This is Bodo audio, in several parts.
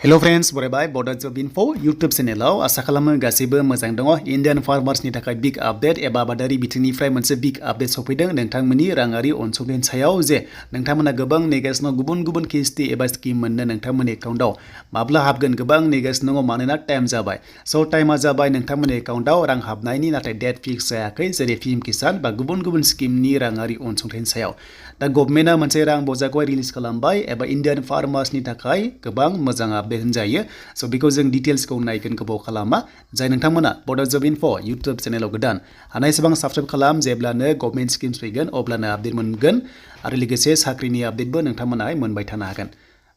Hello friends, बरायबाय Bodo Job Info YouTube चेनेलाव आसा खालामो गासैबो मोजां दङ। Indian farmers नि थाखाय big update एबा आबादारि बिथिंनिफ्राय मोनसे big update सफैदों नोंथांमोननि राङारि अनसुंथाइनि सायाव जे नोंथांमोना गोबां नेगासिनो गुबुन किस्ति एबा स्किम मोननो नोंथांमोननि एकाउन्टआव माब्ला हाबगोन गोबां नेगासिनो दङ मानोना टाइम जाबाय। सो टाइमा जाबाय नोंथांमोननि एकाउन्टआव रां हाबनायनि नाथाय डेट फिक्स जायाखै जेरै PM किसान बा गुबुन स्किमनि राङारि अनसुंथाइनि सायाव। दा गभर्नमेन्टआ मोनसे रां बजाखौ रिलिज खालामबाय एबा इन्डियान फार्मार्सनि थाखाय गोबां मोजां आपडेट होनजायो। सो बेखौ जों डिटेल्सखौ नायगोन गोबाव खालामा जाय नोंथांमोना Bodo Job Info YouTube चेनेलाव गोदान हानायसेबां साबस्क्राइब खालाम जेब्लानो गभर्नमेन्ट स्किम्स फैगोन अब्लानो आपडेट मोनगोन आरो लोगोसे साख्रिनि आपडेटबो नोंथांमोना मोनबाय थानो हागोन।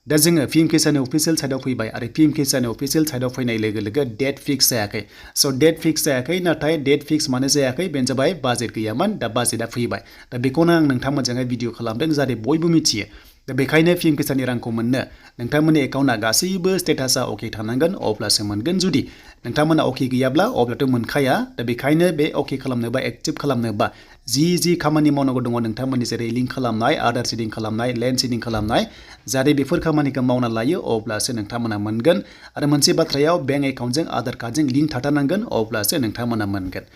दा जोङो PM किसान अफिशियल साइटआव फैबाय आरो PM किसान अफिशियल साइटआव फैनाय लोगो डेट फिक्स जायाखै। सो डेट फिक्स जायाखै नाथाय डेट फिक्स मानो जायाखै बेनो जाबाय बाजेट गैयामोन दा बाजेटआ फैबाय। दा बेखौनो आं नोंथांमोनजोंहाय भिडिअ खालामदों जाहाथे बयबो मिथियो। दा बेखायनो PM किसाननि रांखौ मोननो नोंथांमोननि एकाउन्टआ गासैबो स्टेटासा अके थानांगोन अब्लासो मोनगोन। जुदि नोंथांमोना अके गैयाब्ला अब्लाथ' मोनखाया। दा बेखायनो बे अके खालामनोबा एक्टिभ खालामनोबा जि खामानि मावनांगौ दङ नोंथांमोननि जेरै लिंक खालामनाय आधार सीडिं खालामनाय लेन्ड सीडिं खालामनाय जाहाथे बेफोर खामानिखौ मावना लायो अब्लासो नोंथांमोना मोनगोन। आरो मोनसे बाथ्रायाव बेंक एकाउन्टजों आधार कार्डजों लिंक थाथारनांगोन अब्लासो नोंथांमोना मोनगोन।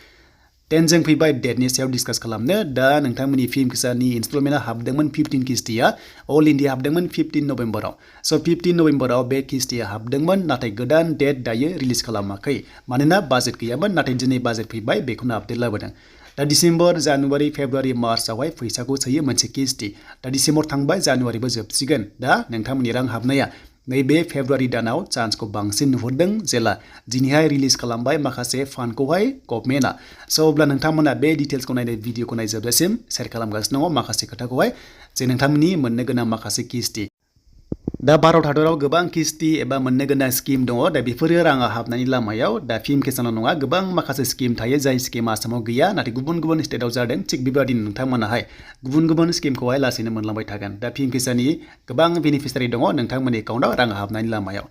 जों फैबाय डेटनि सायाव डिसकास खालामनो। दा नोंथांमोननि PM किसाननि इनस्टलमेन्टआ हाबदोंमोन 15 किस्तिया अल इन्डिया हाबदोंमन 15 नभेम्बराव। सो 15 नभेम्बराव बे किस्तिया हाबदोंमोन नाथाय गोदान डेट दायो रिलिज खालामाखै मानोना बाजेट गैयामोन नाथाय दिनै बाजेट फैबाय बेखौनो आपडेट लाबोदों। दा डिसेम्बर जानुवारि फेब्रुवारि मार्चआवहाय फैसाखौ सोयो मोनसे किस्ति। दा डिसेम्बर थांबाय जानुवारिबो जोबसिगोन। दा नोंथांमोननि रां हाबनाया नैबे फेब्रुवारि दानाव चान्सखौ बांसिन नुहुरदों जेला दिनैहाय रिलिज खालामबाय माखासे फान्डखौहाय गभर्नमेन्टआ। सो अब्ला नोंथांमोना बे डिटेल्सखौ नायनाय भिडिअखौ नायजोबजासिम शेयार खालामगासिनो दङ माखासे खोथाखौहाय जे नोंथांमोननि मोननो गोनां माखासे किस्ति। दा भारत हादराव गोबां किस्ति एबा मोननो गोनां स्किम दङ। दा बेफोरो राङा हाबनायनि लामायाव दा PM किसानाव नङा गोबां माखासे स्किम थायो जाय स्किमा आसामाव गैया नाथाय गुबुन स्टेटआव जादों। थिग बेबायदिनो नोंथांमोनाहाय गुबुन स्किमखौहाय लासैनो मोनलांबाय थागोन। दा PM किसाननि गोबां बेनिफिसियारि दङ नोंथांमोननि एकाउन्टआव रां हाबनायनि लामायाव।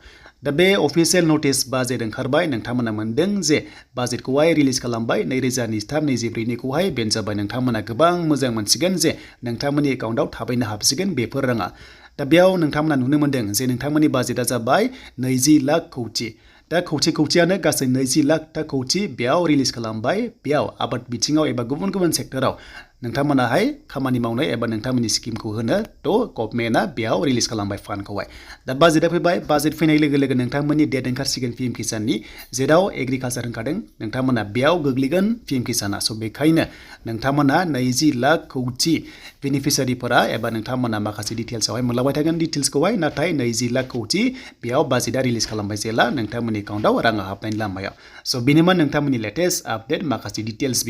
दा बे अफिसियेल नटिस बाजेट ओंखारबाय नोंथांमोना मोनदों जे बाजेटखौहाय रिलिज खालामबाय 2023-24निखौहाय बेनो जाबाय नोंथांमोना गोबां मोजां मोनसिगोन जे नोंथांमोननि एकाउन्टआव थाबैनो हाबसिगोन बेफोर राङा। दा बेयाव नोंथांमोना नुनो मोनदों जे नोंथांमोननि बाजेटआ जाबाय 20 लाख कौटि। दा कौटियानो गासै 20 लाख कौटि बेयाव रिलिज खालामबाय। बेयाव आबाद बिथिङाव एबा गुबुन सेक्टराव नोंथांमोनाहाय खामानि मावनो एबा नोंथांमोननि स्किमखौ होनो गभर्नमेन्टआ बेयाव रिलिज खालामबाय फान्डखौहाय। दा बाजेटआ फैबाय बाजेट फैनाय लोगो नोंथांमोननि डेट ओंखारसिगोन PM किसाननि जेराव एग्रिकालचार होनखादों नोंथांमोना बेयाव गोग्लैगोन PM किसाना। सो बेखायनो नोंथांमोना 20 लाख कौटि बेनिफिसियारिफोरा एबा नोंथांमोना माखासे डिटेल्सआवहाय मोनलांबाय थागोन डिटेल्सखौहाय नाथाय 20 लाख कौटि बेयाव बाजेटआ रिलिज खालामबाय जेला नोंथांमोननि एकाउन्टआव राङा हाबनायनि लामायाव। सो बेनोमोन नोंथांमोननि लेटेस्ट आपडेट माखासे डिटेल्स